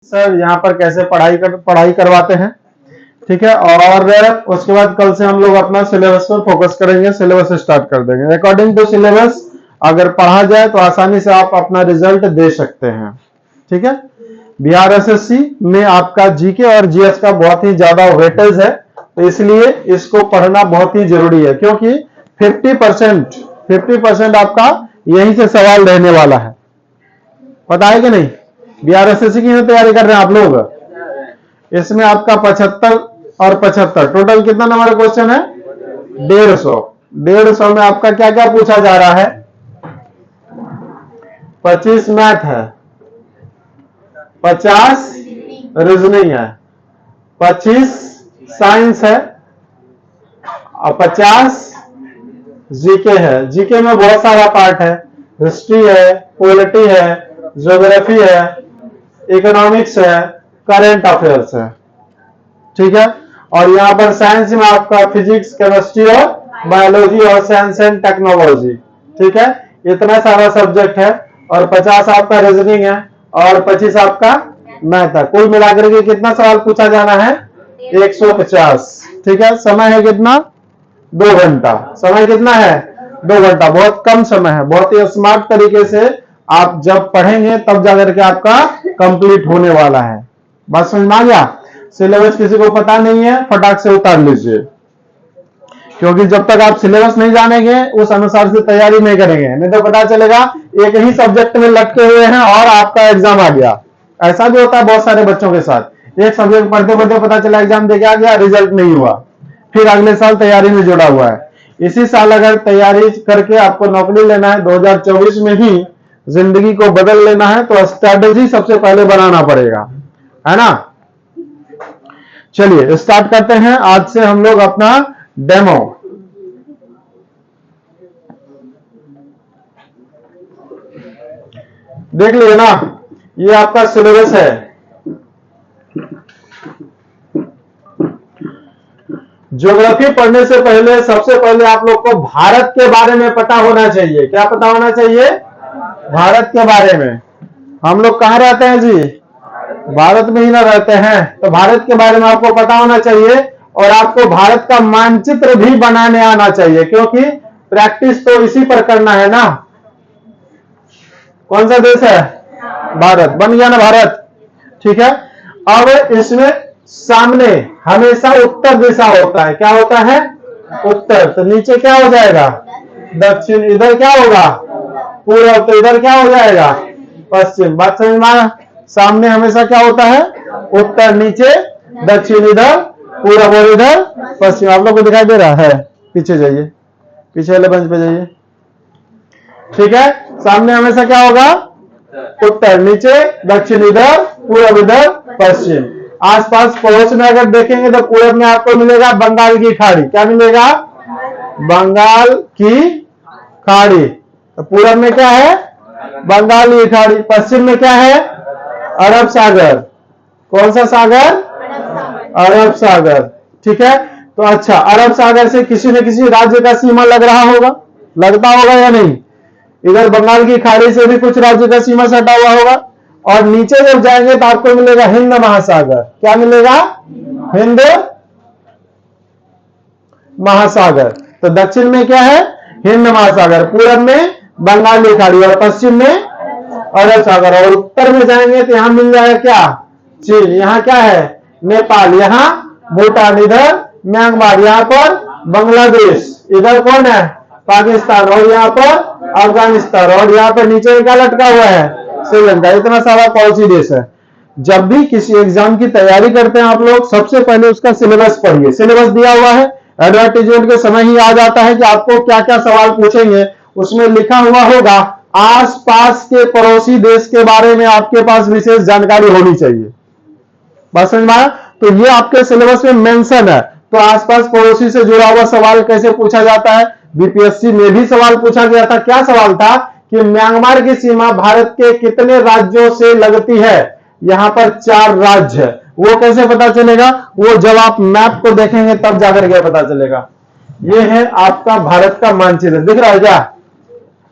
Sir यहाँ पर कैसे पढ़ाई करवाते हैं, ठीक है। और उसके बाद कल से हम लोग अपना सिलेबस पर फोकस करेंगे, सिलेबस स्टार्ट कर देंगे। अकॉर्डिंग टू सिलेबस अगर पढ़ा जाए तो आसानी से आप अपना रिजल्ट दे सकते हैं, ठीक है। बिहार एसएससी में आपका जीके और जीएस का बहुत ही ज्यादा वेटेज है, तो इसलिए इसको पढ़ना बहुत ही जरूरी है, क्योंकि 50% आपका यहीं से सवाल रहने वाला है। पता है कि नहीं? बिहार एसएससी की तैयारी कर रहे हैं आप लोग। इसमें आपका 75 और 75 टोटल कितना नंबर क्वेश्चन है? 150 में आपका क्या क्या पूछा जा रहा है? 25 मैथ है, 50 रीजनिंग है, 25 साइंस है और 50 जीके है। जीके में बहुत सारा पार्ट है, हिस्ट्री है, पॉलिटी है, ज्योग्राफी है, इकोनॉमिक्स है, करंट अफेयर्स है, ठीक है। और यहाँ पर साइंस में आपका फिजिक्स, केमिस्ट्री और बायोलॉजी और साइंस एंड टेक्नोलॉजी, ठीक है। इतना सारा सब्जेक्ट है और 50 आपका रीजनिंग है और 25 आपका मैथ है। कुल मिलाकर के कितना सवाल पूछा जाना है? 150, ठीक है। समय है कितना? 2 घंटा। समय कितना है? 2 घंटा। बहुत कम समय है। बहुत ही स्मार्ट तरीके से आप जब पढ़ेंगे तब जाकर के आपका कंप्लीट होने वाला है। बात समझ में आ गया? सिलेबस किसी को पता नहीं है, फटाक से उतार लीजिए, क्योंकि जब तक आप सिलेबस नहीं जानेंगे उस अनुसार से तैयारी नहीं करेंगे, नहीं तो पता चलेगा एक ही सब्जेक्ट में लटके हुए हैं और आपका एग्जाम आ गया। ऐसा भी होता है बहुत सारे बच्चों के साथ। एक सब्जेक्ट पढ़ते पढ़ते पता चला एग्जाम दे के आ गया, रिजल्ट नहीं हुआ, फिर अगले साल तैयारी में जुड़ा हुआ है। इसी साल अगर तैयारी करके आपको नौकरी लेना है, 2024 में ही जिंदगी को बदल लेना है, तो स्ट्रैटेजी सबसे पहले बनाना पड़ेगा, है ना। चलिए स्टार्ट करते हैं। आज से हम लोग अपना डेमो देख लिए ना। ये आपका सिलेबस है। ज्योग्राफी पढ़ने से पहले सबसे पहले आप लोग को भारत के बारे में पता होना चाहिए। क्या पता होना चाहिए? भारत के बारे में। हम लोग कहां रहते हैं जी? भारत में ही ना रहते हैं, तो भारत के बारे में आपको पता होना चाहिए और आपको भारत का मानचित्र भी बनाने आना चाहिए, क्योंकि प्रैक्टिस तो इसी पर करना है ना। कौन सा देश है? भारत। बन गया ना भारत, ठीक है। अब इसमें सामने हमेशा उत्तर दिशा होता है। क्या होता है? उत्तर। तो नीचे क्या हो जाएगा? दक्षिण। इधर क्या होगा? पूर्व। तो इधर क्या हो जाएगा? पश्चिम। बात समझ में आया? सामने हमेशा क्या होता है? उत्तर, नीचे दक्षिण, इधर पूर्व और इधर पश्चिम। आप लोग को दिखाई दे रहा है? पीछे जाइए, पीछे वाले बेंच पे जाइए, ठीक है। सामने हमेशा क्या होगा? उत्तर, नीचे दक्षिण, इधर पूर्व, इधर पश्चिम। आसपास पड़ोस में अगर देखेंगे तो पूर्व में आपको मिलेगा बंगाल की खाड़ी। क्या मिलेगा? बंगाल की खाड़ी। तो पूर्व में क्या है? बंगाल की खाड़ी। पश्चिम में क्या है? अरब सागर। कौन सा सागर? अरब सागर, ठीक है। तो अच्छा, अरब सागर से किसी न किसी राज्य का सीमा लग रहा होगा, लगता होगा या नहीं? इधर बंगाल की खाड़ी से भी कुछ राज्य का सीमा सटा हुआ होगा। और नीचे जब जाएंगे तो आपको मिलेगा हिंद महासागर। क्या मिलेगा? हिंद महासागर। तो दक्षिण में क्या है? हिंद महासागर। पूर्व में बंगाल की खाड़ी और पश्चिम में अरब सागर। और उत्तर में जाएंगे तो यहां मिल जाएगा क्या? चीन। यहाँ क्या है? नेपाल। यहाँ भूटान। इधर म्यांमार। यहाँ पर बांग्लादेश। इधर कौन है? पाकिस्तान। और यहाँ पर अफगानिस्तान। और यहाँ पर नीचे क्या लटका हुआ है? श्रीलंका। इतना सारा पड़ोसी देश है। जब भी किसी एग्जाम की तैयारी करते हैं आप लोग, सबसे पहले उसका सिलेबस पढ़िए। सिलेबस दिया हुआ है, एडवर्टाइजमेंट के समय ही आ जाता है कि आपको क्या क्या सवाल पूछेंगे। उसमें लिखा हुआ होगा आसपास के पड़ोसी देश के बारे में आपके पास विशेष जानकारी होनी चाहिए। बात समझ में आया? तो ये आपके सिलेबस में मेंशन है। तो आसपास पड़ोसी से जुड़ा हुआ सवाल कैसे पूछा जाता है? बीपीएससी में भी सवाल पूछा गया था। क्या सवाल था? कि म्यांमार की सीमा भारत के कितने राज्यों से लगती है? यहां पर 4 राज्य है। वो कैसे पता चलेगा? वो जब आप मैप को देखेंगे तब जाकर के पता चलेगा। ये है आपका भारत का मानचित्र। दिख रहा है क्या?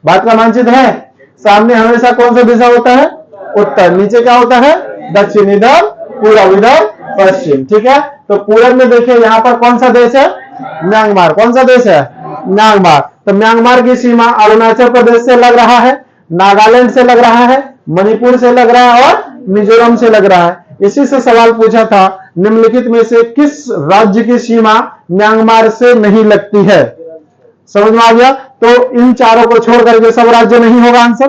भारत का मानचित्र है। सामने हमेशा कौन सा दिशा होता है? उत्तर, नीचे क्या होता है दक्षिण, इधर पूरब, इधर पश्चिम। ठीक है, तो पूरब में देखिए यहाँ पर कौन सा देश है, म्यांमार। कौन सा देश है, म्यांमार। तो म्यांमार की सीमा अरुणाचल प्रदेश से लग रहा है, नागालैंड से लग रहा है, मणिपुर से लग रहा है और मिजोरम से लग रहा है। इसी से सवाल पूछा था, निम्नलिखित में से किस राज्य की सीमा म्यांमार से नहीं लगती है। समझ में आ गया। तो इन चारों को छोड़ करके सब राज्य नहीं होगा आंसर।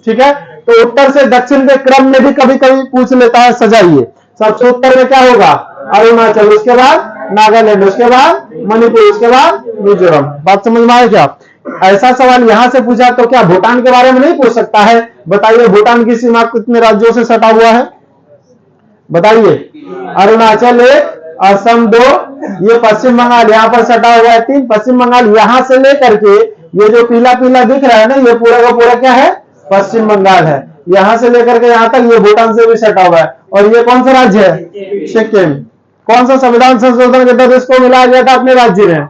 ठीक है, तो उत्तर से दक्षिण के क्रम में भी कभी कभी पूछ लेता है, सजाइए। सबसे उत्तर में क्या होगा, अरुणाचल, उसके बाद नागालैंड, उसके बाद मणिपुर, उसके बाद मिजोरम। बात समझ में आया क्या। ऐसा सवाल यहां से पूछा तो क्या भूटान के बारे में नहीं पूछ सकता है। बताइए भूटान की सीमा कितने राज्यों से सटा हुआ है, बताइए। अरुणाचल 1, असम 2, ये पश्चिम बंगाल यहाँ पर सटा हुआ है 3। पश्चिम बंगाल यहां से लेकर के ये जो पीला पीला दिख रहा है ना, ये पूरा का पूरा क्या है, पश्चिम बंगाल है। यहां से लेकर के यहां तक ये भूटान से भी सटा हुआ है। और ये कौन सा राज्य है, सिक्किम। कौन सा संविधान संशोधन के तहत इसको मिलाया गया था अपने राज्य में,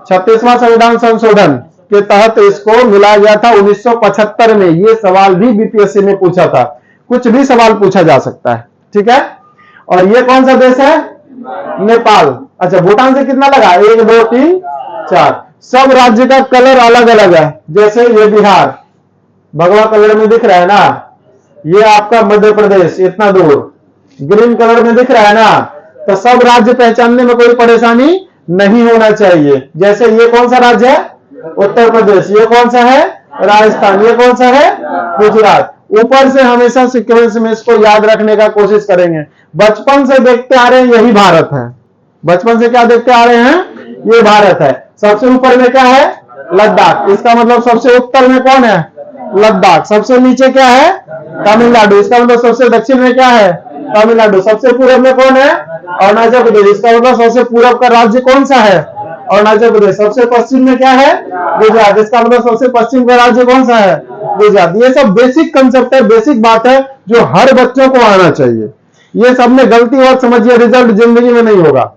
36वां संविधान संशोधन के तहत इसको मिलाया गया था 1975 में। ये सवाल भी बीपीएससी में पूछा था, कुछ भी सवाल पूछा जा सकता है। ठीक है, और ये कौन सा देश है, नेपाल। अच्छा, भूटान से कितना लगा, 1 2 3 4। सब राज्य का कलर अलग अलग है। जैसे ये बिहार भगवा कलर में दिख रहा है ना, ये आपका मध्य प्रदेश इतना दूर ग्रीन कलर में दिख रहा है ना, तो सब राज्य पहचानने में कोई परेशानी नहीं होना चाहिए। जैसे ये कौन सा राज्य है, उत्तर प्रदेश, ये कौन सा है, राजस्थान, ये कौन सा है, गुजरात। ऊपर से हमेशा सीक्वेंस में इसको याद रखने का कोशिश करेंगे। बचपन से देखते आ रहे हैं यही भारत है, बचपन से क्या देखते आ रहे हैं, ये भारत है। सबसे ऊपर में क्या है, लद्दाख, इसका मतलब सबसे उत्तर में कौन है, लद्दाख। सबसे नीचे क्या है, तमिलनाडु, इसका मतलब सबसे दक्षिण में क्या है, तमिलनाडु। सबसे पूर्व में कौन है, अरुणाचल प्रदेश, इसका मतलब सबसे पूर्व का राज्य कौन सा है, अरुणाचल प्रदेश। सबसे पश्चिम में क्या है, गुजरात, इसका मतलब सबसे पश्चिम का राज्य कौन सा है, गुजरात। ये सब बेसिक कंसेप्ट है, बेसिक बात है जो हर बच्चों को आना चाहिए। ये सब में गलती और समझिए रिजल्ट जिंदगी में नहीं होगा।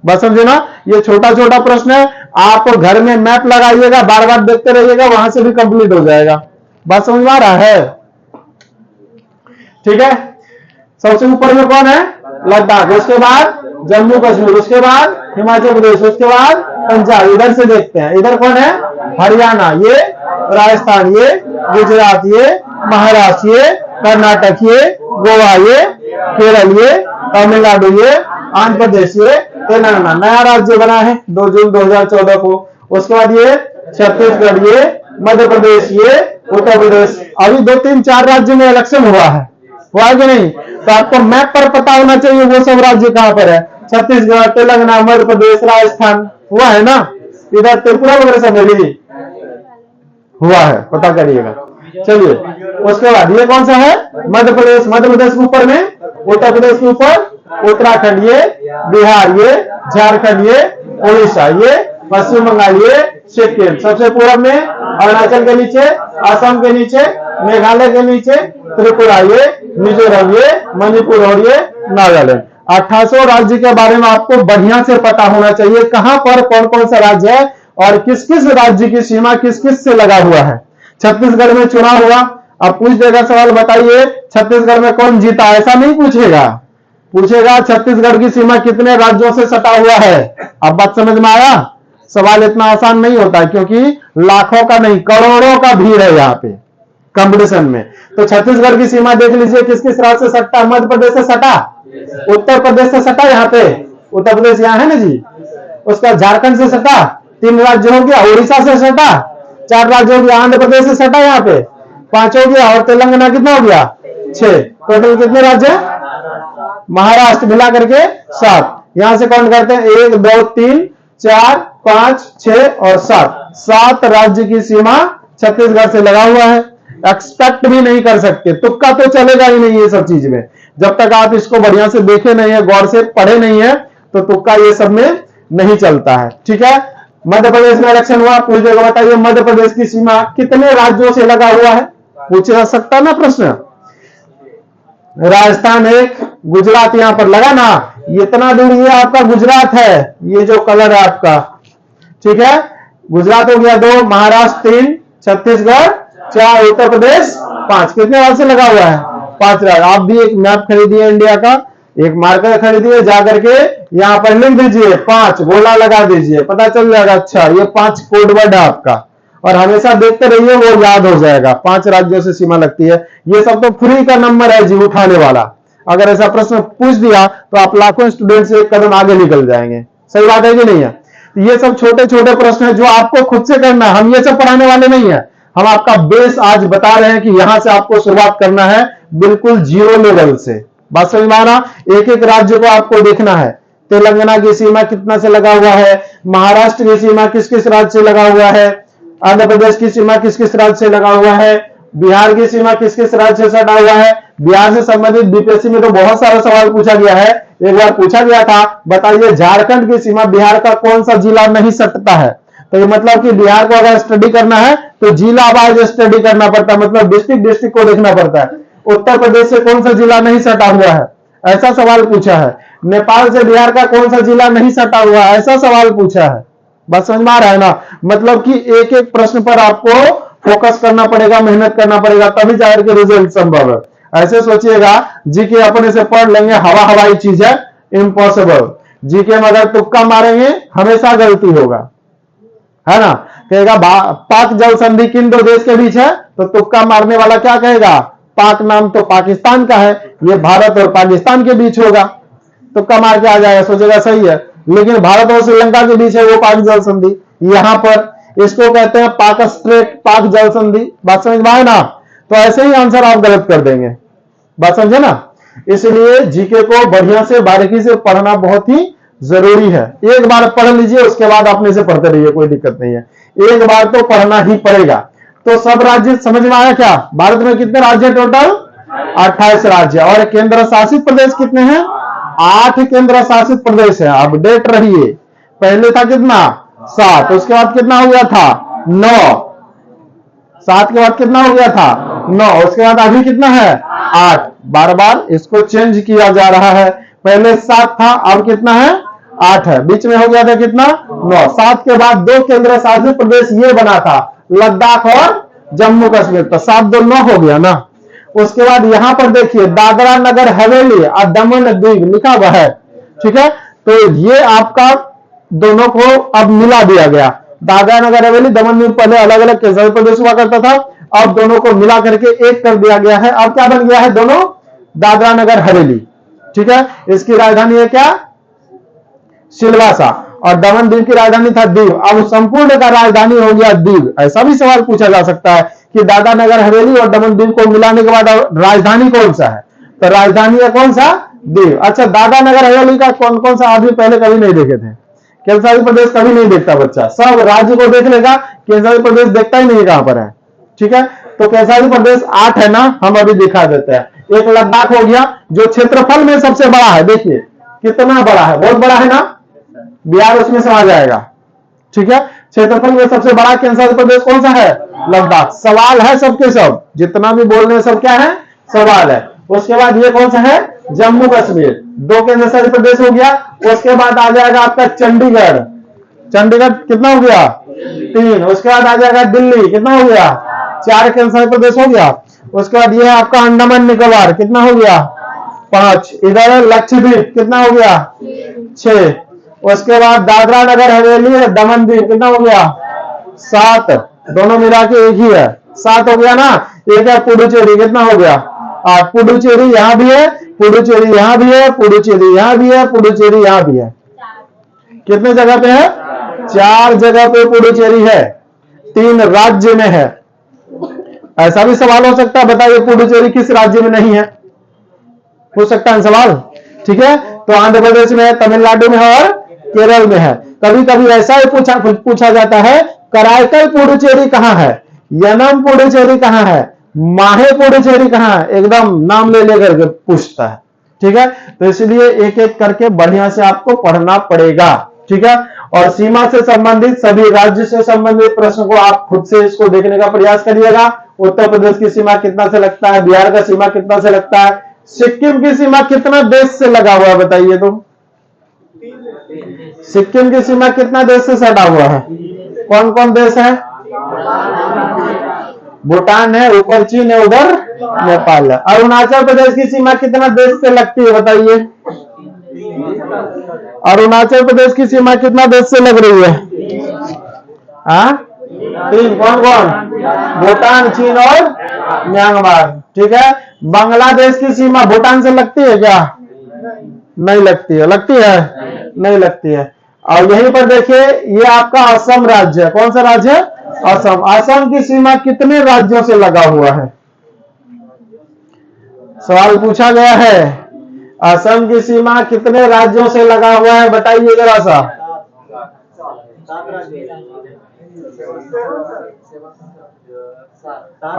बस समझे ना, ये छोटा छोटा प्रश्न है, आप घर में मैप लगाइएगा, बार बार देखते रहिएगा, वहां से भी कंप्लीट हो जाएगा। बात समझ में आ रहा है। ठीक है, सबसे ऊपर में कौन है, लद्दाख, उसके बाद जम्मू कश्मीर, उसके बाद हिमाचल प्रदेश, उसके बाद पंजाब। इधर से देखते हैं, इधर कौन है, हरियाणा, ये राजस्थान, ये गुजरात, ये महाराष्ट्र, ये कर्नाटक, ये गोवा, ये केरल, ये तमिलनाडु, ये आंध्र प्रदेश, ये तेलंगाना। नया राज्य बना है 2 जून 2014 को। उसके बाद ये छत्तीसगढ़, ये मध्य प्रदेश, ये उत्तर प्रदेश। अभी 2 3 4 राज्य में इलेक्शन हुआ है कि नहीं, तो आपको मैप पर पता होना चाहिए वो सब राज्य कहां पर है। छत्तीसगढ़, तेलंगाना, मध्य प्रदेश, राजस्थान हुआ है ना, इधर त्रिपुरा वगैरह सब मिली हुआ है, पता करिएगा। चलिए, उसके बाद ये कौन सा है, मध्य प्रदेश। मध्य प्रदेश के ऊपर में उत्तर प्रदेश के ऊपर उत्तराखंड, ये बिहार, ये झारखंड, ये उड़ीसा, ये पश्चिम बंगाल, ये सिक्किम। सबसे पूर्व में अरुणाचल के नीचे, असम के नीचे, मेघालय के नीचे त्रिपुरा, ये मिजोरम, ये मणिपुर और ये नागालैंड। 1800 राज्य के बारे में आपको बढ़िया से पता होना चाहिए, कहां पर कौन कौन सा राज्य है और किस किस राज्य की सीमा किस किस से लगा हुआ है। छत्तीसगढ़ में चुनाव हुआ, अब पूछ देगा सवाल, बताइए छत्तीसगढ़ में कौन जीता, ऐसा नहीं पूछेगा, पूछेगा छत्तीसगढ़ की सीमा कितने राज्यों से सटा हुआ है। अब बात समझ में आया। सवाल इतना आसान नहीं होता है, क्योंकि लाखों का नहीं करोड़ों का भीड़ है यहाँ पे कंपटीशन में। तो छत्तीसगढ़ की सीमा देख लीजिए, किस किस राज्य से सटता, मध्य प्रदेश से सटा, उत्तर प्रदेश से सटा, यहाँ पे उत्तर प्रदेश यहाँ है ना जी, उसका झारखंड से सटा, 3 राज्य हो गया, उड़ीसा से सटा, 4 राज्य हो गया, आंध्र प्रदेश से सटा, यहाँ पे 5 हो गया, और तेलंगाना कितना हो गया, 6। टोटल कितने राज्य, महाराष्ट्र मिला करके 7। यहां से काउंट करते हैं, 1 2 3 4 5 6 और 7 राज्य की सीमा छत्तीसगढ़ से लगा हुआ है। एक्सपेक्ट भी नहीं कर सकते, तुक्का तो चलेगा ही नहीं ये सब चीज में। जब तक आप इसको बढ़िया से देखे नहीं है, गौर से पढ़े नहीं है, तो तुक्का ये सब में नहीं चलता है। ठीक है, मध्य प्रदेश में इलेक्शन हुआ, पूछ देगा बताइए मध्य प्रदेश की सीमा कितने राज्यों से लगा हुआ है, पूछ सकता ना प्रश्न। राजस्थान 1, गुजरात यहां पर लगा ना, इतना दूर ये आपका गुजरात है, ये जो कलर है आपका। ठीक है, गुजरात हो गया 2, महाराष्ट्र 3, छत्तीसगढ़ 4, उत्तर प्रदेश 5। कितने राज्य से लगा हुआ है? 5 राज्य। आप भी एक मैप खरीदिए इंडिया का, एक मार्कर खरीदिए, जाकर के यहां पर लिख दीजिए 5, गोला लगा दीजिए, पता चल जाएगा। अच्छा, ये 5 कोड वर्ड है आपका, और हमेशा देखते रहिए, वो याद हो जाएगा। 5 राज्यों से सीमा लगती है। ये सब तो फ्री का नंबर है जी, उठाने वाला। अगर ऐसा प्रश्न पूछ दिया तो आप लाखों स्टूडेंट से एक कदम आगे निकल जाएंगे। सही बात है कि नहीं है? ये सब छोटे छोटे प्रश्न है जो आपको खुद से करना है। हम ये सब पढ़ाने वाले नहीं है, हम आपका बेस आज बता रहे हैं कि यहां से आपको शुरुआत करना है, बिल्कुल जीरो लेवल से। बात समझ में आना? एक एक राज्य को आपको देखना है। तेलंगाना की सीमा कितना से लगा हुआ है, महाराष्ट्र की सीमा किस किस राज्य से लगा हुआ है, आंध्र प्रदेश की सीमा किस किस राज्य से लगा हुआ है, बिहार की सीमा किस किस राज्य से सटा हुआ है। बिहार से संबंधित बीपीएससी में तो बहुत सारा सवाल पूछा गया है। एक बार पूछा गया था, बताइए झारखंड की सीमा बिहार का कौन सा जिला नहीं सटता है? तो ये मतलब कि बिहार को अगर स्टडी करना है तो जिला वाइज स्टडी करना पड़ता है, मतलब डिस्ट्रिक्ट डिस्ट्रिक्ट को देखना पड़ता है। उत्तर प्रदेश से कौन सा जिला नहीं सटा हुआ है, ऐसा सवाल पूछा है। नेपाल से बिहार का कौन सा जिला नहीं सटा हुआ है, ऐसा सवाल पूछा है। बात समझ में आ रहा है ना? मतलब कि एक एक प्रश्न पर आपको फोकस करना पड़ेगा, मेहनत करना पड़ेगा, तभी जाकर के रिजल्ट संभव है। ऐसे सोचिएगा जीके अपने से पढ़ लेंगे, हवा हवाई चीज है, इम्पॉसिबल। जीके में अगर तुक्का मारेंगे हमेशा गलती होगा, है ना? कहेगा पाक जल संधि किन दो देश के बीच है, तो तुक्का मारने वाला क्या कहेगा? पाक नाम तो पाकिस्तान का है, ये भारत और पाकिस्तान के बीच होगा। तुक्का मार के आ जाएगा, सोचेगा सही है, लेकिन भारत और श्रीलंका के बीच है वो पाक जल संधि। यहां पर इसको कहते हैं पाक स्ट्रेट, पाक जल संधि। बात समझ में आए ना? तो ऐसे ही आंसर आप गलत कर देंगे। बात समझे ना? इसलिए जीके को बढ़िया से बारीकी से पढ़ना बहुत ही जरूरी है। एक बार पढ़ लीजिए, उसके बाद अपने से पढ़ते रहिए, कोई दिक्कत नहीं है। एक बार तो पढ़ना ही पड़ेगा। तो सब राज्य समझ में आया क्या? भारत में कितने राज्य टोटल? 28 राज्य। और केंद्र शासित प्रदेश कितने हैं? 8 केंद्र शासित प्रदेश है। अपडेट रहिए, पहले था कितना? 7, उसके बाद कितना हो गया था? 9, 7 के बाद कितना हो गया था? 9, उसके बाद अभी कितना है? 8। बार बार इसको चेंज किया जा रहा है। पहले 7 था, अब कितना है? 8 है। बीच में हो गया था कितना? 9। 7 के बाद 2 केंद्र शासित प्रदेश ये बना था, लद्दाख और जम्मू कश्मीर। तो 7 2 9 हो गया ना। उसके बाद यहां पर देखिए दादरा नगर हवेली और दमन द्वीप लिखा हुआ है, ठीक है? तो ये आपका दोनों को अब मिला दिया गया। दादरा नगर हवेली दमन द्वीप पहले अलग अलग केंद्र प्रदेश हुआ करता था, अब दोनों को मिला करके एक कर दिया गया है। अब क्या बन गया है? दोनों दादरा नगर हवेली, ठीक है? इसकी राजधानी है क्या? सिलवासा। और दमन द्वीप की राजधानी था दीव। अब संपूर्ण का राजधानी हो गया दीव। ऐसा भी सवाल पूछा जा सकता है कि दादरा नगर हवेली और दमन द्वीप को मिलाने के बाद राजधानी कौन सा है? तो राजधानी है कौन सा? दीव। अच्छा, दादरा नगर हवेली का कौन कौन सा आदमी पहले कभी नहीं देखे थे? केंद्र शासित प्रदेश कभी नहीं देखता बच्चा, सब राज्य को देख लेगा, केंद्र शासित प्रदेश देखता ही नहीं कहां पर है, ठीक है? तो केंद्र शासित प्रदेश 8 है ना, हम अभी दिखा देते हैं। एक लद्दाख हो गया, जो क्षेत्रफल में सबसे बड़ा है। देखिए कितना बड़ा है, बहुत बड़ा है ना? बिहार उसमें से आ जाएगा, ठीक है? क्षेत्रफल में सबसे बड़ा केंद्र शासित प्रदेश कौन सा है? लद्दाख। सवाल है सबके सब, जितना भी बोल रहे हैं सब क्या है? सवाल है। उसके बाद ये कौन सा है? जम्मू कश्मीर। 2 केंद्र शासित प्रदेश हो गया। उसके बाद आ जाएगा आपका चंडीगढ़। चंडीगढ़ कितना हो गया? 3। उसके बाद आ जाएगा दिल्ली, कितना हो गया? 4 केंद्र शासित प्रदेश हो गया। उसके बाद ये है आपका अंडमान निकोबार, कितना हो गया? 5। इधर है लक्षद्वीप, कितना हो गया? 6। उसके बाद दादरा नगर हवेली और दमन द्वीप, कितना हो गया? 7। दोनों मिला के एक ही है, 7 हो गया ना। एक है पुडुचेरी, कितना हो गया? 8। पुडुचेरी यहां भी है, पुडुचेरी यहां भी है, पुडुचेरी यहां भी है, पुडुचेरी यहां भी है। कितने जगह पे है? 4 जगह पे पुडुचेरी है, 3 राज्य में है। ऐसा भी सवाल हो सकता है, बताइए पुडुचेरी किस राज्य में नहीं है? हो सकता है सवाल, ठीक है? तो आंध्र प्रदेश में है, तमिलनाडु में है और केरल में है। कभी कभी ऐसा ही पूछा जाता है, कराईकल पुडुचेरी कहां है, यनम पुडुचेरी कहां है, माहे पुडुचेरी कहां है, एकदम नाम ले लेकर पूछता है, ठीक है? तो इसलिए एक एक करके बढ़िया से आपको पढ़ना पड़ेगा, ठीक है? और सीमा से संबंधित सभी राज्य से संबंधित प्रश्न को आप खुद से इसको देखने का प्रयास करिएगा। उत्तर प्रदेश की सीमा कितना से लगता है, बिहार का सीमा कितना से लगता है, सिक्किम की सीमा कितना देश से लगा हुआ है, बताइए तो? सिक्किम की सीमा कितना देश से सटा हुआ है? कौन कौन देश है? भूटान है, ऊपर चीन है, उधर नेपाल है। अरुणाचल प्रदेश की सीमा कितना देश से लगती है बताइए? अरुणाचल प्रदेश की सीमा कितना देश से लग रही है? हाँ, 3। कौन कौन? भूटान, चीन और म्यांमार। ठीक है। बांग्लादेश की सीमा भूटान से लगती है क्या? नहीं लगती है। लगती है? नहीं लगती है। और यहीं पर देखिए, ये आपका असम राज्य है। कौन सा राज्य है? असम। असम की सीमा कितने राज्यों से लगा हुआ है? सवाल पूछा गया है, असम की सीमा कितने राज्यों से लगा हुआ है? बताइए जरा सा।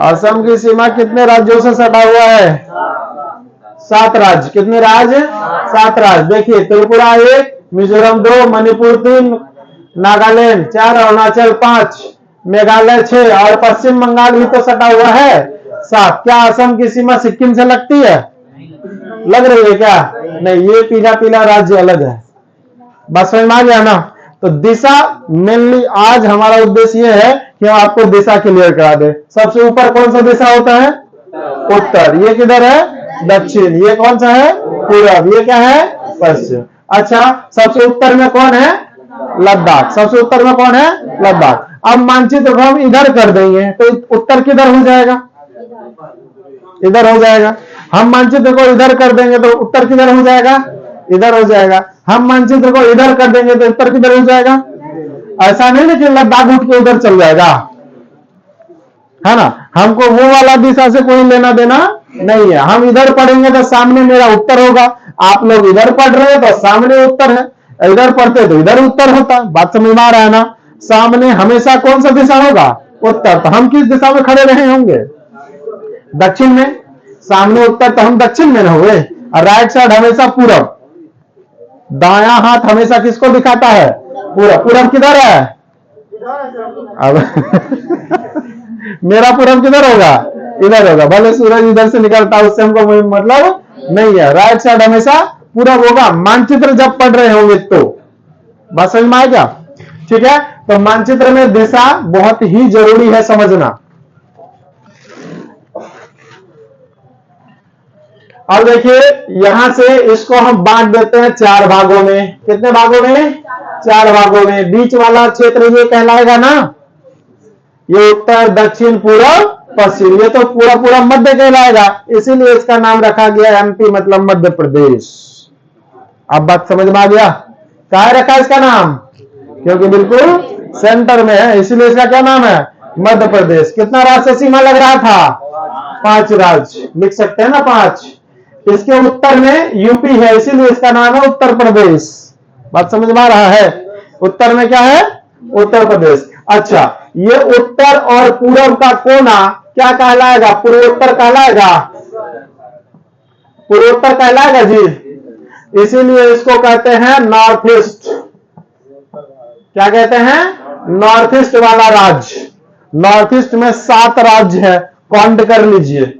असम की सीमा कितने राज्यों से सटा हुआ है? 7 राज्य। कितने राज्य? 7 राज्य। देखिए, त्रिपुरा 1, मिजोरम 2, मणिपुर 3, नागालैंड 4, अरुणाचल 5, मेघालय 6 और पश्चिम बंगाल भी तो सटा हुआ है 7। क्या असम की सीमा सिक्किम से लगती है? लग रही है क्या? नहीं, ये पीला पीला राज्य अलग है। बस समझ में आ गया ना? तो दिशा मेनली आज हमारा उद्देश्य ये है कि हम आपको दिशा क्लियर करा दे। सबसे ऊपर कौन सा दिशा होता है? उत्तर। ये किधर है? दक्षिण। ये कौन सा है? पूरब। ये क्या है? पश्चिम। अच्छा, सबसे उत्तर में कौन है? लद्दाख। सबसे उत्तर में कौन है? लद्दाख। अब मानचित्र को हम इधर कर देंगे तो उत्तर किधर हो जाएगा? इधर हो जाएगा। हम मानचित्र को इधर कर देंगे तो उत्तर किधर हो जाएगा? इधर हो जाएगा। हम मानचित्र को इधर कर देंगे तो उत्तर किधर हो जाएगा? ऐसा नहीं ना कि लद्दाख उठ के उधर चल जाएगा, है ना? हमको वो वाला दिशा से कोई लेना देना नहीं है। हम इधर पढ़ेंगे तो सामने मेरा उत्तर होगा, आप लोग इधर पढ़ रहे हैं तो सामने उत्तर है, इधर पढ़ते तो इधर उत्तर होता। बात समझ में आ रहा है ना? सामने हमेशा कौन सा दिशा होगा? उत्तर। तो हम किस दिशा में खड़े रहे होंगे? दक्षिण में। सामने उत्तर तो हम दक्षिण में हुए, और राइट साइड हमेशा पूरब। दायां हाथ हमेशा किसको दिखाता है? पूरब। पूरब किधर है? अब मेरा पूरब किधर होगा? इधर होगा। भले सूरज इधर से निकलता है, उससे हमको कोई मतलब नहीं है। राइट साइड हमेशा पूरब होगा, मानचित्र जब पढ़ रहे होंगे तो। बस समझ में आ गया? ठीक है। तो मानचित्र में दिशा बहुत ही जरूरी है समझना। अब देखिए, यहां से इसको हम बांट देते हैं 4 भागों में। कितने भागों में? 4 भागों में। बीच वाला क्षेत्र ये कहलाएगा ना, ये उत्तर, दक्षिण, पूर्व, पश्चिम। ये तो पूरा पूरा मध्य कहलाएगा, इसीलिए इसका नाम रखा गया एमपी, मतलब मध्य प्रदेश। अब बात समझ में आ गया? क्या रखा इसका नाम? क्योंकि बिल्कुल सेंटर में है, इसीलिए इसका क्या नाम है? मध्य प्रदेश। कितना राज्य सीमा लग रहा था? 5 राज्य। लिख सकते हैं ना 5। इसके उत्तर में यूपी है, इसीलिए इसका नाम है उत्तर प्रदेश। बात समझ में आ रहा है? उत्तर में क्या है? उत्तर प्रदेश। अच्छा, ये उत्तर और पूर्व का कोना क्या कहलाएगा? पूर्वोत्तर कहलाएगा। पूर्वोत्तर कहलाएगा जी, इसीलिए इसको कहते हैं नॉर्थ ईस्ट। क्या कहते हैं? नॉर्थ ईस्ट वाला राज्य। नॉर्थ ईस्ट में 7 राज्य है, काउंट कर लीजिए।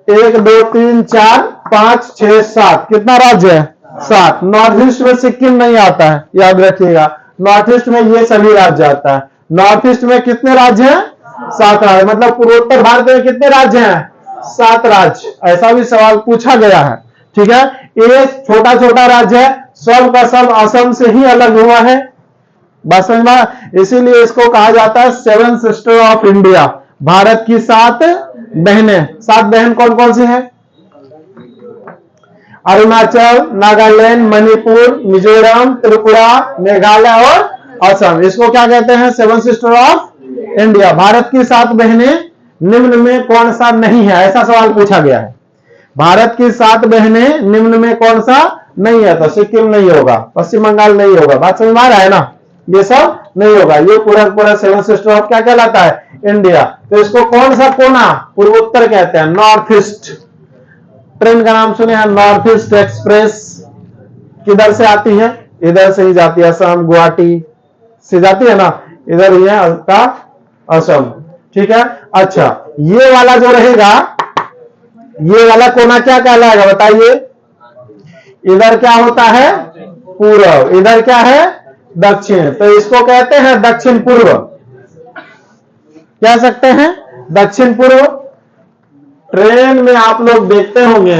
1 2 3 4 5 6 7। कितना राज्य है? 7। नॉर्थ ईस्ट में सिक्किम नहीं आता है, याद रखिएगा। नॉर्थ ईस्ट में ये सभी राज्य आता है। नॉर्थ ईस्ट में कितने राज्य हैं? 7 राज्य। मतलब पूर्वोत्तर भारत में कितने राज्य हैं? 7 राज्य। ऐसा भी सवाल पूछा गया है। ठीक है। ये छोटा छोटा राज्य है, सब का सब असम से ही अलग हुआ है। बस समझ में? इसीलिए इसको कहा जाता है 7 सिस्टर ऑफ इंडिया। भारत की 7 बहनें। 7 बहन कौन कौन सी हैं? अरुणाचल, नागालैंड, मणिपुर, मिजोरम, त्रिपुरा, मेघालय और असम। इसको क्या कहते हैं? 7 सिस्टर ऑफ इंडिया। भारत की 7 बहनें निम्न में कौन सा नहीं है? ऐसा सवाल पूछा गया है। भारत की 7 बहनें निम्न में कौन सा नहीं है? तो सिक्किम नहीं होगा, पश्चिम बंगाल नहीं होगा। बात समझ में आ रहा है ना? ये सब नहीं होगा। ये पूरा पूरा 7 सिस्टर ऑफ क्या कहलाता है? इंडिया। तो इसको कौन सा कोना? पूर्वोत्तर कहते हैं, नॉर्थ ईस्ट। ट्रेन का नाम सुने हैं, नॉर्थ ईस्ट एक्सप्रेस। किधर से आती है? इधर से ही जाती है, असम गुवाहाटी से जाती है ना, इधर ही है आपका असम। ठीक है। अच्छा, ये वाला जो रहेगा, ये वाला कोना क्या कहलाएगा बताइए? इधर क्या होता है? पूर्व। इधर क्या है? दक्षिण। तो इसको कहते हैं दक्षिण पूर्व। कह सकते हैं दक्षिण पूर्व। ट्रेन में आप लोग देखते होंगे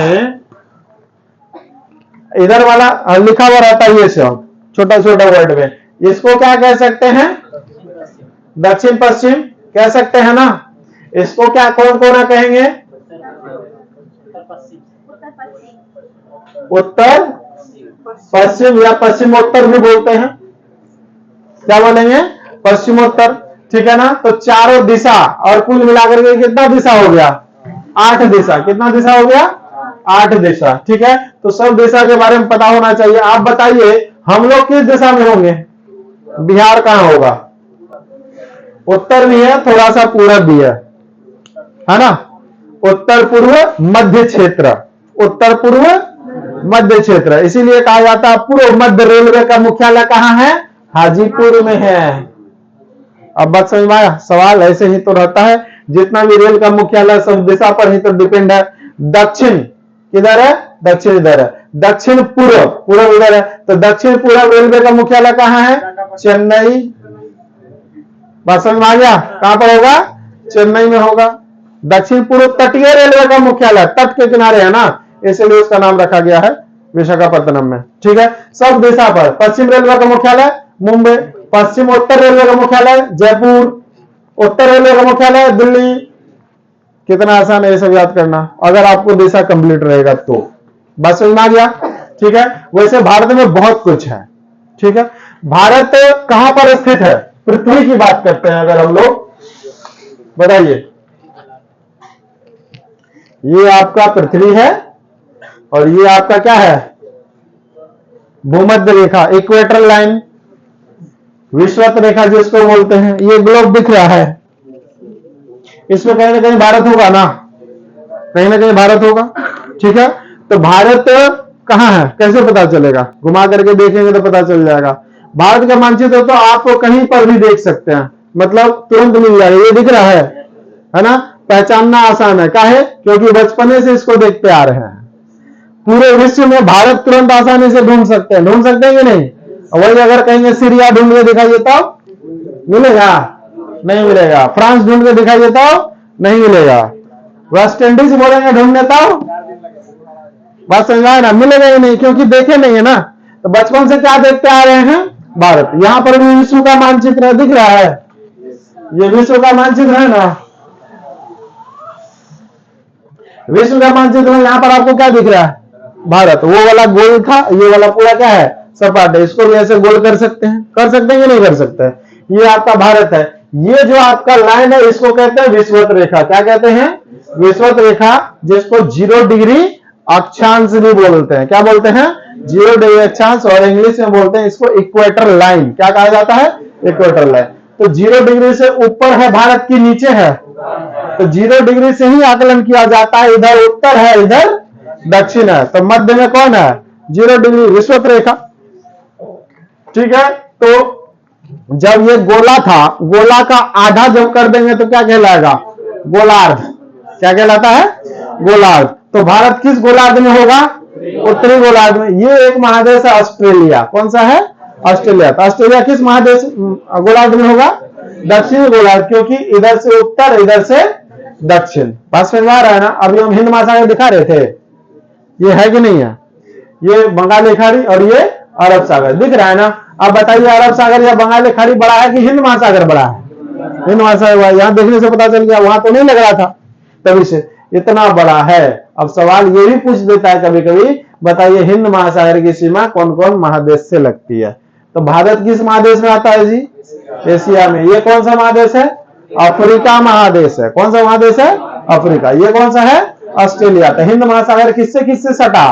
इधर वाला लिखा हुआ रहता है, ये शब्द छोटा छोटा वर्ड में, इसको क्या कह सकते हैं? दक्षिण पश्चिम कह सकते हैं ना। इसको क्या कौन कौन कहेंगे? उत्तर पश्चिम या पश्चिमोत्तर भी बोलते हैं। क्या बोलेंगे? पश्चिमोत्तर, ठीक है ना। तो चारों दिशा और कुल मिलाकर के कितना दिशा हो गया? 8 दिशा। कितना दिशा हो गया? 8 दिशा, ठीक है। तो सब दिशा के बारे में पता होना चाहिए। आप बताइए हम लोग किस दिशा में होंगे? बिहार कहां होगा? उत्तर भी है, थोड़ा सा पूरब भी है ना। उत्तर पूर्व मध्य क्षेत्र, उत्तर पूर्व मध्य क्षेत्र, इसीलिए कहा जाता है पूर्व मध्य रेलवे का मुख्यालय कहां है? हाजीपुर में है। अब बात समझ में आया? सवाल ऐसे ही तो रहता है, जितना भी रेल का मुख्यालय सब दिशा पर ही तो डिपेंड है। दक्षिण किधर है? दक्षिण इधर है। दक्षिण पूर्व, पूर्व इधर है, तो दक्षिण पूर्व रेलवे का मुख्यालय कहां है? चेन्नई। बात समझ में आ गया? कहां पर होगा? चेन्नई में होगा। दक्षिण पूर्व तटीय रेलवे का मुख्यालय तट के किनारे है ना, इसलिए उसका नाम रखा गया है विशाखापट्टनम में, ठीक है। सब दिशा पर। पश्चिम रेलवे का मुख्यालय मुंबई, पश्चिम उत्तर रेलवे का मुख्यालय जयपुर, उत्तर रेलवे का मुख्यालय दिल्ली। कितना आसान है ये सब याद करना, अगर आपको दिशा कंप्लीट रहेगा तो। बात समझ में आ गया? ठीक है। वैसे भारत में बहुत कुछ है, ठीक है। भारत कहां पर स्थित है? पृथ्वी की बात करते हैं अगर हम लोग, बताइए। ये आपका पृथ्वी है और ये आपका क्या है? भूमध्य रेखा, इक्वेटर लाइन, विषुवत रेखा जिसको बोलते हैं। ये ग्लोब दिख रहा है, इसमें कहीं ना कहीं भारत होगा ना, कहीं ना कहीं भारत होगा, ठीक है। तो भारत कहां है कैसे पता चलेगा? घुमा करके देखेंगे तो पता चल जाएगा। भारत का मानचित्र तो आप कहीं पर भी देख सकते हैं, मतलब तुरंत मिल जाएगा। ये दिख रहा है ना, पहचानना आसान है। काहे? क्योंकि बचपने से इसको देखते आ रहे हैं। पूरे विश्व में भारत तुरंत आसानी से ढूंढ सकते हैं, ढूंढ सकते हैं कि नहीं? वही अगर कहेंगे सीरिया ढूंढ के दिखाइए तो मिलेगा? नहीं मिलेगा। फ्रांस ढूंढ के दिखाइए तो नहीं मिलेगा। वेस्ट इंडीज बोलेंगे ढूंढने तो बात समझ आए ना, मिलेगा ही नहीं, क्योंकि देखे नहीं है ना। तो बचपन से क्या देखते आ रहे हैं? भारत। यहां पर भी विश्व का मानचित्र दिख रहा है, ये विश्व का मानचित्र है ना, विश्व का मानचित्र में यहां पर आपको क्या दिख रहा है? भारत। वो वाला गोल था, ये वाला पूरा क्या है? सपाट है। इसको भी ऐसे गोल कर सकते हैं, कर सकते हैं कि नहीं कर सकते? ये आपका भारत है। ये जो आपका लाइन है इसको कहते हैं विषुवत रेखा। क्या कहते हैं? विषुवत रेखा, जिसको 0 डिग्री अक्षांश भी बोलते हैं। क्या बोलते हैं? 0 डिग्री अक्षांश, और इंग्लिश में बोलते हैं इसको इक्वेटर लाइन। क्या कहा जाता है? Equator line. तो 0 डिग्री से ऊपर है भारत की नीचे है, तो 0 डिग्री से ही आकलन किया जाता है। इधर उत्तर है, इधर दक्षिण है, तो मध्य में कौन है? 0 डिग्री, विषुवत रेखा, ठीक है। तो जब ये गोला था, गोला का आधा जब कर देंगे तो क्या कहलाएगा? गोलार्ध। क्या कहलाता है? गोलार्ध। तो भारत किस गोलार्ध में होगा? उत्तरी गोलार्ध में। ये एक महादेश है ऑस्ट्रेलिया। कौन सा है? ऑस्ट्रेलिया। तो ऑस्ट्रेलिया किस महादेश गोलार्ध में होगा? दक्षिण गोलार्ध, क्योंकि इधर से उत्तर, इधर से दक्षिण। बात समझ में आ रहा है ना? अभी हम हिंद महासागर दिखा रहे थे, ये है कि नहीं है? ये बंगाली खाड़ी और ये अरब सागर दिख रहा है ना। अब बताइए अरब सागर या बंगाली खाड़ी बड़ा है कि हिंद महासागर बड़ा है? हिंद महासागर बड़ा। यहां देखने से पता चल गया, वहां तो नहीं लग रहा था, तभी से इतना बड़ा है। अब सवाल ये भी पूछ देता है कभी कभी, बताइए हिंद महासागर की सीमा कौन कौन महादेश से लगती है? तो भारत किस महादेश में आता है जी? एशिया में। ये कौन सा महादेश है? अफ्रीका महादेश है। कौन सा महादेश है? अफ्रीका। ये कौन सा है? ऑस्ट्रेलिया। तो हिंद महासागर किससे किससे सटा?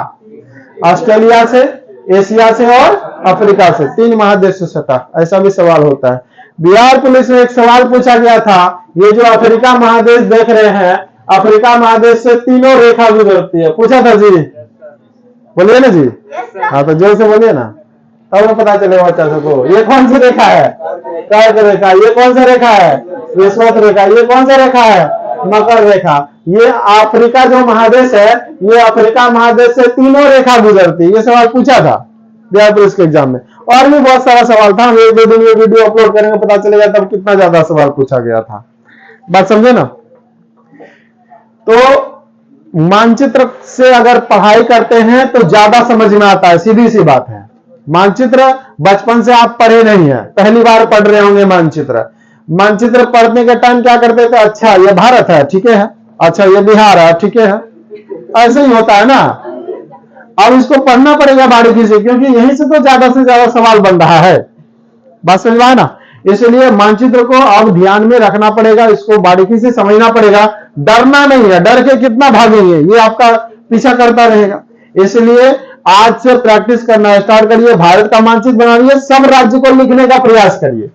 ऑस्ट्रेलिया से, एशिया से और अफ्रीका से, 3 महादेश से सटा। ऐसा भी सवाल होता है। बिहार पुलिस में एक सवाल पूछा गया था, ये जो अफ्रीका महादेश देख रहे हैं, अफ्रीका महादेश से तीनों रेखा गुजरती है। पूछा था जी, बोलिए ना जी। हाँ तो जोर से बोलिए ना, तब तो पता चलेगा बच्चा सबको। ये कौन सी रेखा है? कर्क रेखा। ये कौन सा रेखा है? विषुवत रेखा। ये कौन सा रेखा है? मकर रेखा। ये अफ्रीका जो महादेश है, ये अफ्रीका महादेश से तीनों रेखा गुजरती है। ये सवाल पूछा था बिहार पुलिस के एग्जाम में। और भी बहुत सारा सवाल था, हम 1-2 दिन में वीडियो अपलोड करेंगे, पता चलेगा तब कितना ज्यादा सवाल पूछा गया था। बात समझे ना? तो मानचित्र से अगर पढ़ाई करते हैं तो ज्यादा समझ में आता है, सीधी सी बात है। मानचित्र बचपन से आप पढ़े नहीं है, पहली बार पढ़ रहे होंगे मानचित्र। मानचित्र पढ़ने के टाइम क्या करते थे, अच्छा ये भारत है, ठीक है, अच्छा ये बिहार है, ठीक है, ऐसे ही होता है ना। अब इसको पढ़ना पड़ेगा बारीकी से, क्योंकि यहीं से तो ज्यादा से ज्यादा सवाल बन रहा है। बात समझ में आया ना? इसलिए मानचित्र को अब ध्यान में रखना पड़ेगा, इसको बारीकी से समझना पड़ेगा। डरना नहीं है, डर के कितना भागेंगे, ये आपका पीछा करता रहेगा। इसलिए आज से प्रैक्टिस करना स्टार्ट करिए, भारत का मानचित्र बनाइए, सब राज्य को लिखने का प्रयास करिए।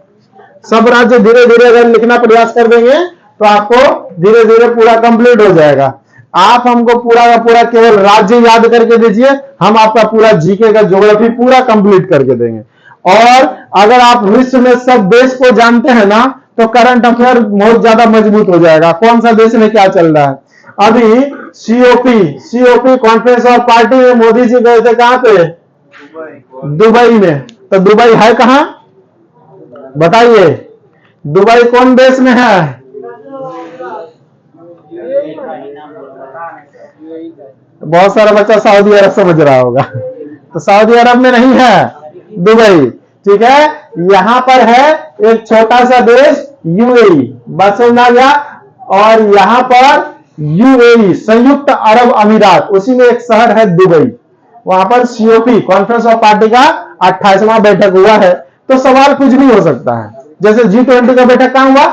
सब राज्य धीरे धीरे अगर लिखना प्रयास कर देंगे तो आपको धीरे धीरे पूरा कंप्लीट हो जाएगा। आप हमको पूरा का पूरा केवल राज्य याद करके दीजिए, हम आपका पूरा जीके का ज्योग्राफी पूरा कंप्लीट करके देंगे। और अगर आप विश्व में सब देश को जानते हैं ना, तो करंट अफेयर बहुत ज्यादा मजबूत हो जाएगा, कौन सा देश में क्या चल रहा है। अभी सीओपी कॉन्फ्रेंस ऑफ पार्टी में मोदी जी गए थे, कहां पे? दुबई में। तो दुबई है कहां बताइए? दुबई कौन देश में है? बहुत सारा बच्चा सऊदी अरब समझ रहा होगा, तो सऊदी अरब में नहीं है, दुबई, ठीक है। यहां पर है एक छोटा सा देश यूएई, बात समझ आ गया। और यहां पर यूएई संयुक्त अरब अमीरात, उसी में एक शहर है दुबई, वहां पर सीओपी कॉन्फ्रेंस ऑफ पार्टी का 28वां बैठक हुआ है। तो सवाल कुछ भी हो सकता है, जैसे G20 का बैठक कहां हुआ?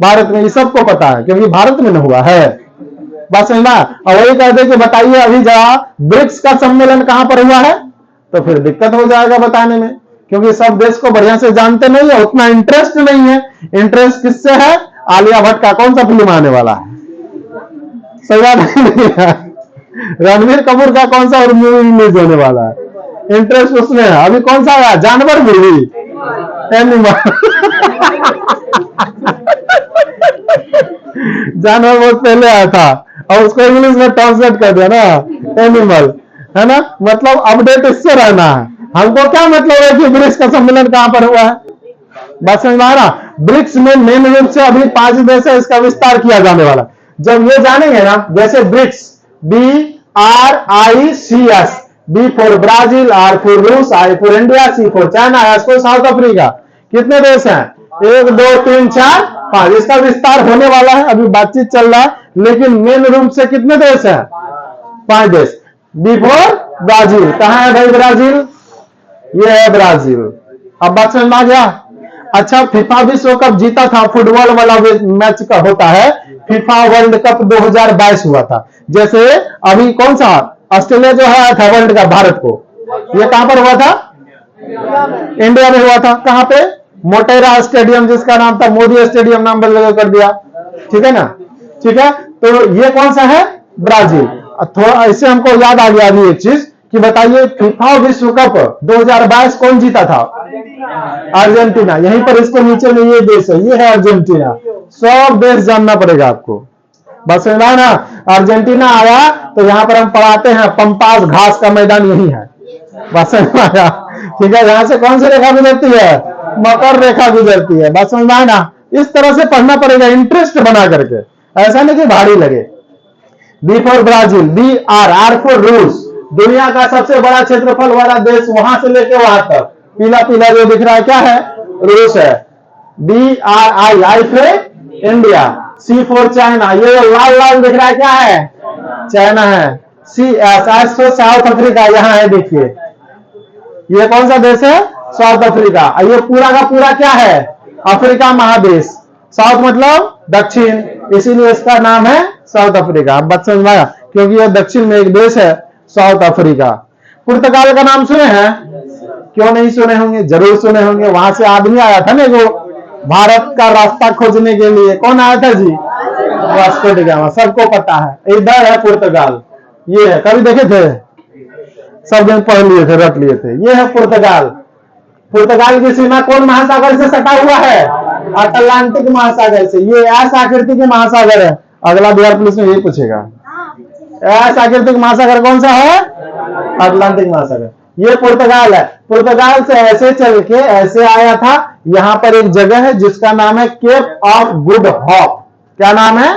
भारत में, ये सबको पता है क्योंकि भारत में न हुआ है। बात समझना। और वही कहते कि बताइए अभी जरा ब्रिक्स का सम्मेलन कहां पर हुआ है, तो फिर दिक्कत हो जाएगा बताने में, क्योंकि सब देश को बढ़िया से जानते नहीं है, उतना इंटरेस्ट नहीं है। इंटरेस्ट किससे है? आलिया भट्ट का कौन सा फिल्म आने वाला है, सही बात नहीं है? रणबीर कपूर का कौन सा मूवी रिलीज होने वाला है, इंटरेस्ट उसमें है। अभी कौन सा आया? जानवर मूवी, एनिमल। जानवर बहुत पहले आया था और उसको इंग्लिश में ट्रांसलेट कर दिया ना, एनिमल, है ना। मतलब अपडेट इससे रहना है। हमको क्या मतलब है कि ब्रिक्स का सम्मेलन कहां पर हुआ है? बात समझ में आ रहा? ब्रिक्स में मेन रूप से अभी 5 देश है, इसका विस्तार किया जाने वाला। जब ये जानेंगे ना, जैसे BRICS, BRICS, B for Brazil, R for रूस, I for India, C for China, S for south Africa. कितने देश हैं? 1 2 3 4 5। इसका विस्तार होने वाला है, अभी बातचीत चल रहा है, लेकिन मेन रूप से कितने देश हैं? 5 देश। B फॉर ब्राजील, कहां है भाई ब्राजील? ये है ब्राजील। अब बात समझ में आ गया? अच्छा, फीफा विश्व कप जीता था, फुटबॉल वाला मैच का होता है, फीफा वर्ल्ड कप 2022 हुआ था। जैसे अभी कौन सा ऑस्ट्रेलिया जो है था वर्ल्ड कप भारत को, ये कहां पर हुआ था? इंडिया में हुआ था। कहां पे? मोटेरा स्टेडियम, जिसका नाम था मोदी स्टेडियम, नाम बदल कर दिया, ठीक है ना। ठीक है, तो ये कौन सा है? ब्राजील। थोड़ा इससे हमको याद आ गया अभी एक चीज कि बताइए फीफा विश्व कप 2022 कौन जीता था? अर्जेंटीना। यहीं पर इसके नीचे में ये देश है, ये है अर्जेंटीना। सब देश जानना पड़ेगा आपको, बस ना। अर्जेंटीना आया तो यहां पर हम पढ़ाते हैं पंपास घास का मैदान यही है, बस आया, ठीक है। यहां से कौन सी रेखा गुजरती है? मकर रेखा गुजरती है, बस समझ में ना। इस तरह से पढ़ना पड़ेगा इंटरेस्ट बना करके, ऐसा नहीं कि भारी लगे। B for Brazil, R for रूस, दुनिया का सबसे बड़ा क्षेत्रफल वाला देश, वहां से लेके वहां तक पीला पीला जो दिख रहा है क्या है? रूस है। I for India, C for China, ये लाल लाल दिख रहा है क्या है? चाइना है। S फॉर साउथ अफ्रीका, यहां है, देखिए ये कौन सा देश है? South Africa. ये पूरा का पूरा क्या है? अफ्रीका महादेश। साउथ मतलब दक्षिण, इसीलिए इसका नाम है साउथ अफ्रीका। अब बात समझ में आया? क्योंकि यह दक्षिण में एक देश है, साउथ अफ्रीका। पुर्तगाल का नाम सुने हैं? क्यों नहीं सुने होंगे? जरूर सुने होंगे। वहां से आदमी आया था ना जो भारत का रास्ता खोजने के लिए, कौन आया था जी? वास्को डी गामा, सबको पता है। इधर है पुर्तगाल, ये है, कभी देखे थे? सब दिन पढ़ लिए थे, रट लिए थे। ये है पुर्तगाल। पुर्तगाल की सीमा कौन महासागर से सटा हुआ है? अटलांटिक महासागर से। ये एस आकृति के महासागर है। अगला बिहार पुलिस में यही पूछेगा, एस आकृति महासागर कौन सा है? अटलांटिक महासागर। ये पुर्तगाल है। पुर्तगाल से ऐसे चल के ऐसे आया था, यहां पर एक जगह है जिसका नाम है केप ऑफ गुड होप। क्या नाम है?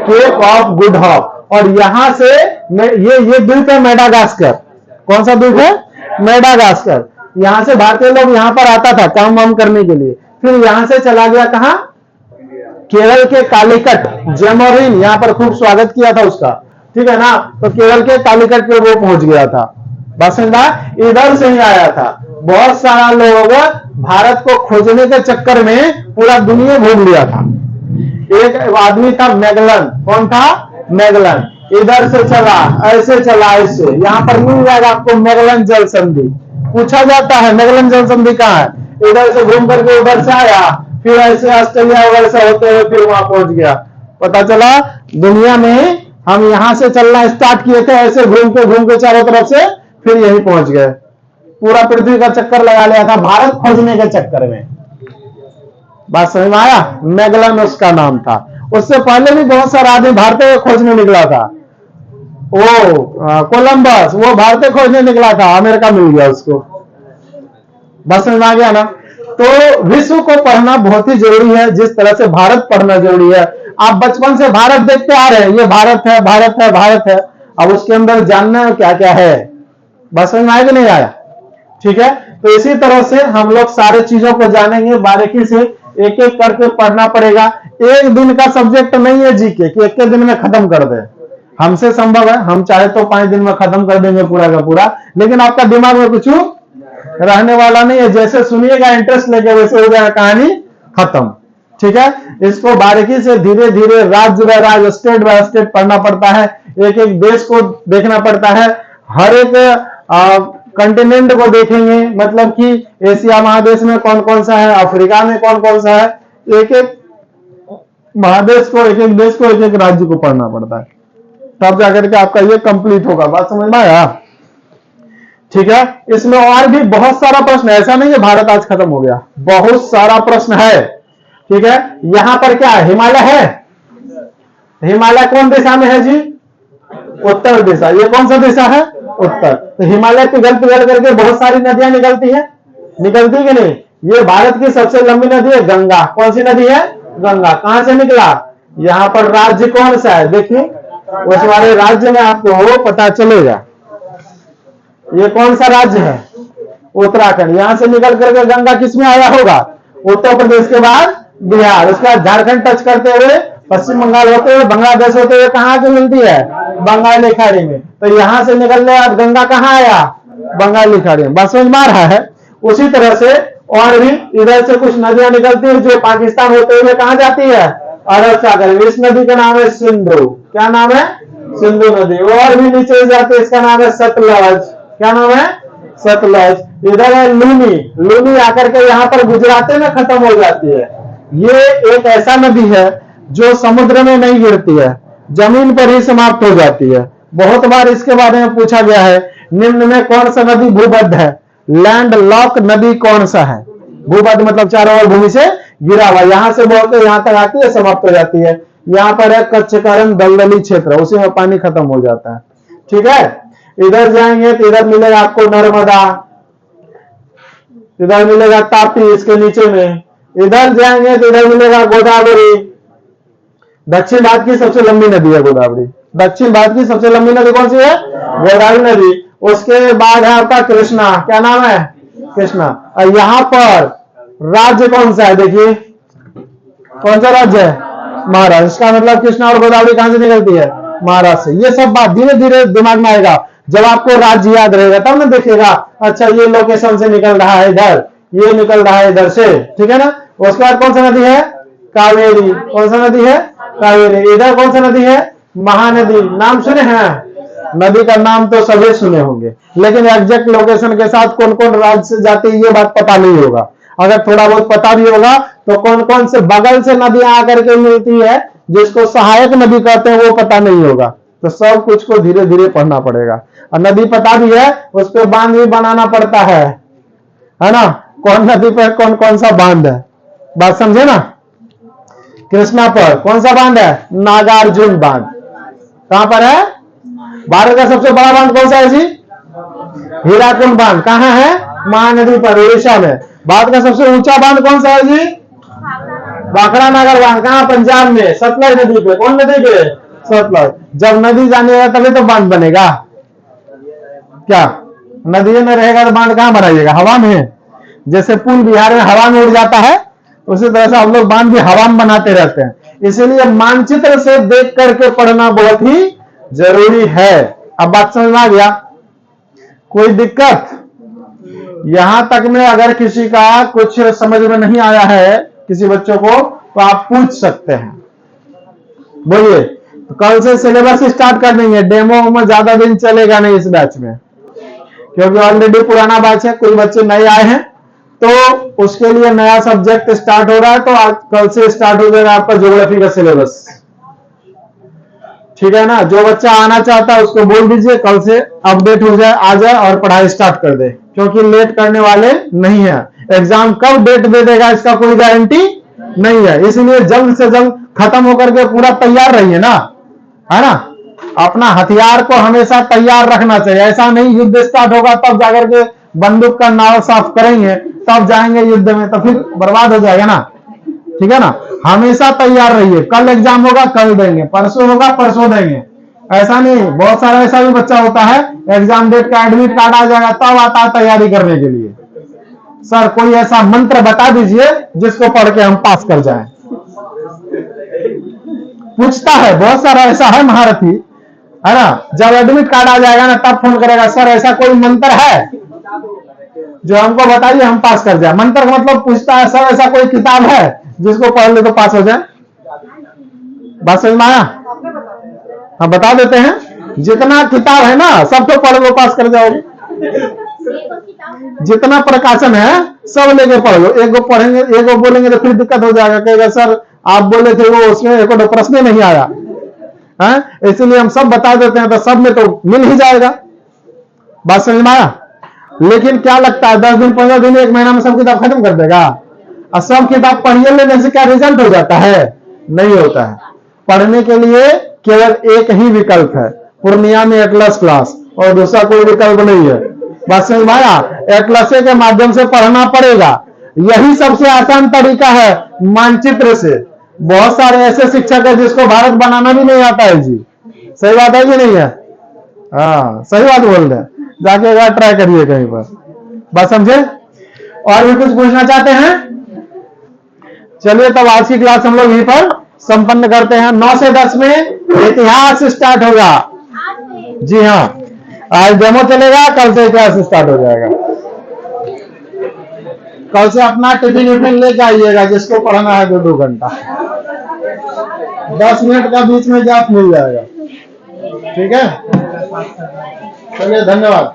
Cape of Good Hope. और यहां से ये द्वीप है मेडागास्कर। कौन सा द्वीप है? मेडागास्कर। यहां से भारतीय लोग यहां पर आता था काम वाम करने के लिए, फिर यहां से चला गया कहां? केरल के कालीकट, जेमोरिन, यहां पर खूब स्वागत किया था उसका, ठीक है ना। तो केरल के कालीकट पे वो पहुंच गया था। बस समझा? इधर से ही आया था। बहुत सारा लोग भारत को खोजने के चक्कर में पूरा दुनिया घूम लिया था। एक आदमी था मैगलन। कौन था? मैगलन। इधर से चला, ऐसे चला, ऐसे। यहां पर मिल जाएगा आपको मैगलन जल संधि। पूछा जाता है मैगलन जल संधि कहां है? इधर से घूम करके उधर से आया, फिर ऐसे ऑस्ट्रेलिया वगैरह से होते हुए फिर वहां पहुंच गया। पता चला दुनिया में हम यहां से चलना स्टार्ट किए थे, ऐसे घूम के चारों तरफ से, फिर यहीं पहुंच गए। पूरा पृथ्वी का चक्कर लगा लिया था भारत खोजने के चक्कर में। बात समझ में आया? मैगलन उसका नाम था। उससे पहले भी बहुत सारा आदमी भारतीय खोजने निकला था। वो कोलंबस, वो भारतीय खोजने निकला था, अमेरिका मिल गया उसको। बस समझ में आ गया ना? तो विश्व को पढ़ना बहुत ही जरूरी है, जिस तरह से भारत पढ़ना जरूरी है। आप बचपन से भारत देखते आ रहे हैं, ये भारत है, भारत है, भारत है। अब उसके अंदर जानना है क्या क्या है। बस समझ में आया कि नहीं आया? ठीक है। तो इसी तरह से हम लोग सारे चीजों को जानेंगे बारीकी से, एक एक करके पढ़ना पड़ेगा। एक दिन का सब्जेक्ट नहीं है जीके कि एक दिन में खत्म कर दे। हमसे संभव है, हम चाहे तो 5 दिन में खत्म कर देंगे पूरा का पूरा, लेकिन आपका दिमाग में कुछ रहने वाला नहीं है। जैसे सुनिएगा इंटरेस्ट लेके वैसे हो जाएगा, कहानी खत्म। ठीक है। इसको बारीकी से धीरे धीरे राज्य बाय राज्य, स्टेट बाय स्टेट पढ़ना पड़ता है। एक एक देश को देखना पड़ता है। हर एक कंटिनेंट को देखेंगे, मतलब कि एशिया महादेश में कौन कौन सा है, अफ्रीका में कौन कौन सा है। एक एक महादेश को, एक एक देश को, एक एक राज्य को पढ़ना पड़ता है, तब जाकर के आपका ये कंप्लीट होगा। बात समझ में आया? ठीक है। इसमें और भी बहुत सारा प्रश्न है, ऐसा नहीं है भारत आज खत्म हो गया, बहुत सारा प्रश्न है। ठीक है। यहां पर क्या है? हिमालय है। हिमालय कौन दिशा में है जी? उत्तर दिशा। ये कौन सा दिशा है? उत्तर। तो हिमालय पिघल पिघल करके बहुत सारी नदियां निकलती है, निकलती कि नहीं? ये भारत की सबसे लंबी नदी है गंगा। कौन सी नदी है? गंगा। कहां से निकला? यहां पर राज्य कौन सा है देखिए, उस वाले राज्य में आपको पता चलेगा। ये कौन सा राज्य है? उत्तराखंड। यहां से निकल करके गंगा किसमें आया होगा? उत्तर प्रदेश के बाद बिहार, उसके बाद झारखंड टच करते हुए पश्चिम बंगाल होते हुए बांग्लादेश होते हुए कहां की मिलती है? बंगाली खाड़ी में। तो यहां से निकलने बाद गंगा कहां आया? बंगाली खाड़ी में। बस समझ में आ रहा है? उसी तरह से और भी इधर से कुछ नदियां निकलती है जो पाकिस्तान होते हुए कहां जाती है? अरब सागर में। इस नदी का नाम है सिंधु। क्या नाम है? सिंधु नदी। और भी नीचे जाती है, इसका नाम है सतलज। क्या नाम है? सतलज। इधर है लूनी। लूनी आकर के यहाँ पर गुजरात में खत्म हो जाती है। ये एक ऐसा नदी है जो समुद्र में नहीं गिरती है, जमीन पर ही समाप्त हो जाती है। बहुत बार इसके बारे में पूछा गया है, निम्न में कौन सा नदी भूबद्ध है? लैंड लॉक नदी कौन सा है? भूबद्ध मतलब चारों ओर भूमि से गिरा हुआ, यहां से बहुत यहां तक आती है, समाप्त हो जाती है। यहाँ पर है कच्छकरण दलदली क्षेत्र, उसी में पानी खत्म हो जाता है। ठीक है। इधर जाएंगे तो इधर मिलेगा आपको नर्मदा, इधर मिलेगा ताप्ती इसके नीचे में। इधर जाएंगे तो इधर मिलेगा गोदावरी। दक्षिण भारत की सबसे लंबी नदी है गोदावरी। दक्षिण भारत की सबसे लंबी नदी कौन सी है? गोदावरी नदी। उसके बाद है आपका कृष्णा। क्या नाम है? कृष्णा। और यहां पर राज्य कौन सा है? देखिए कौन सा राज्य है? महाराष्ट्र। इसका मतलब कृष्णा और गोदावरी कहां से निकलती है? महाराष्ट्र से। ये सब बात धीरे धीरे दिमाग में आएगा। जब आपको राज्य याद रहेगा तब ना देखिएगा, अच्छा ये लोकेशन से निकल रहा है इधर, ये निकल रहा है इधर से। ठीक है ना। उसके बाद कौन सा नदी है? कावेरी। कौन सा नदी है? कावेरी। इधर कौन सा नदी है? महानदी। नाम सुने हैं? नदी का नाम तो सभी सुने होंगे, लेकिन एग्जैक्ट लोकेशन के साथ कौन कौन राज्य से जाती है ये बात पता नहीं होगा। अगर थोड़ा बहुत पता भी होगा तो कौन कौन से बगल से नदियां आकर के मिलती है, जिसको सहायक नदी कहते हैं, वो पता नहीं होगा। तो सब कुछ को धीरे धीरे पढ़ना पड़ेगा। और नदी पता भी है, उस पर बांध भी बनाना पड़ता है ना। कौन नदी पर कौन कौन सा बांध है, बात समझे ना। कृष्णा पर कौन सा बांध है? नागार्जुन बांध। कहां पर है? भारत का सबसे बड़ा बांध कौन सा है जी? हीराकुंड बांध। कहां है? महानदी पर, उड़ीसा में। भारत का सबसे ऊंचा बांध कौन सा है जी? भाखड़ा नागर बांध कहाँ? पंजाब में, सतलज नदी पे। कौन नदी पे? सतलज। जब नदी जानेगा तभी तो बांध बनेगा। क्या नदी में रहेगा तो बांध कहाँ बनाइएगा? हवा में। जैसे पुल बिहार में हवा में उड़ जाता है, उसी तरह से हम लोग बांध भी हवा में बनाते रहते हैं। इसीलिए मानचित्र से देख करके पढ़ना बहुत ही जरूरी है। अब बात समझ में आ गया? कोई दिक्कत? यहां तक में अगर किसी का कुछ समझ में नहीं आया है किसी बच्चों को, तो आप पूछ सकते हैं। बोलिए। तो कल से सिलेबस स्टार्ट कर देंगे। डेमो में ज्यादा दिन चलेगा नहीं इस बैच में, क्योंकि ऑलरेडी पुराना बैच है, कोई बच्चे नए आए हैं, तो उसके लिए नया सब्जेक्ट स्टार्ट हो रहा है। तो आज कल से स्टार्ट हो जाएगा आपका ज्योग्राफी का सिलेबस। ठीक है ना? जो बच्चा आना चाहता है उसको बोल दीजिए कल से अपडेट हो जाए, आ जाए और पढ़ाई स्टार्ट कर दे, क्योंकि लेट करने वाले नहीं है। एग्जाम कब डेट दे देगा इसका कोई गारंटी नहीं है, इसलिए जल्द से जल्द खत्म होकर के पूरा तैयार रहिए ना, है ना? अपना हथियार को हमेशा तैयार रखना चाहिए। ऐसा नहीं युद्ध स्टार्ट होगा तब जाकर के बंदूक का नाव साफ करेंगे, तब जाएंगे युद्ध में, तो फिर बर्बाद हो जाएगा ना। ठीक है ना? हमेशा तैयार रहिए। कल एग्जाम होगा कल देंगे, परसों होगा परसों देंगे, ऐसा नहीं। बहुत सारा ऐसा भी बच्चा होता है, एग्जाम डेट का एडमिट कार्ड आ जाएगा तब आता है तैयारी करने के लिए। सर कोई ऐसा मंत्र बता दीजिए जिसको पढ़ के हम पास कर जाएं। पूछता है, बहुत सारा ऐसा है महारथी, है ना? जब एडमिट कार्ड आ जाएगा ना तब फोन करेगा, सर ऐसा कोई मंत्र है जो हमको बताइए हम पास कर जाए। मंत्र का मतलब पूछता है, सर ऐसा कोई किताब है जिसको पढ़ ले तो पास हो जाए। बात समझ में आया? हाँ बता देते हैं। जितना किताब है ना सबको पढ़ लो, पास कर जाओगे। जितना प्रकाशन है सब लेके पढ़ लो। एक को पढ़ेंगे, एक को बोलेंगे तो फिर दिक्कत हो जाएगा, कहेगा सर आप बोले थे वो उसमें एक प्रश्न नहीं आया है, इसलिए हम सब बता देते हैं, तो सब में तो मिल ही जाएगा। बात समझ में आया? लेकिन क्या लगता है 10 दिन 15 दिन 1 महीना में सब किताब खत्म कर देगा? और सब किताब पढ़िए लेने से क्या रिजल्ट हो जाता है? नहीं होता है। पढ़ने के लिए केवल एक ही विकल्प है, पूर्णिया में एटलस क्लास, और दूसरा कोई विकल्प नहीं है। बात समझ में आया? एटलस के माध्यम से पढ़ना पड़ेगा, यही सबसे आसान तरीका है मानचित्र से। बहुत सारे ऐसे शिक्षक है जिसको भारत बनाना भी नहीं आता है जी। सही बात है कि नहीं है? हाँ सही बात बोल रहे हैं। जाके एक बार ट्राई करिए कहीं पर। बात समझे? और भी कुछ पूछना चाहते हैं? चलिए तब आज की क्लास हम लोग यहीं पर संपन्न करते हैं। 9 से 10 में इतिहास स्टार्ट होगा। जी हाँ, आज डेमो चलेगा, कल से इतिहास स्टार्ट हो जाएगा। कल से अपना टिफिन लेके आइएगा, जिसको पढ़ना है 2-2 घंटा, 10 मिनट का बीच में गैप मिल जाएगा। ठीक है, चलिए धन्यवाद।